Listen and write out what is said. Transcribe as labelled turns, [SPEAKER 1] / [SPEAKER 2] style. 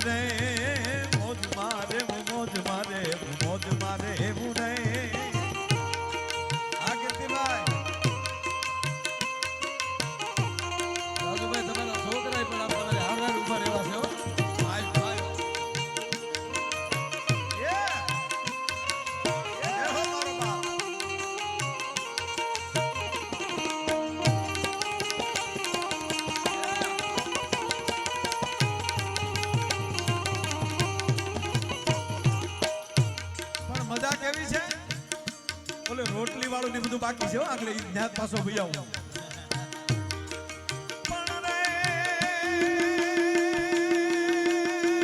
[SPEAKER 1] રે મોજ મારે મોજ મારે મોજ મારે એવું રે આ કીર્તિભાઈ
[SPEAKER 2] રાજુભાઈ તમારા છોકરા પણ તમારે હાર ઉભા રહેવા છે હો.
[SPEAKER 1] મજા કેવી છે? ઓલે રોટલી વાળું ને બધું બાકી છે હો. આગળ ઈ ન્યાત પાછો ભઈ આવું.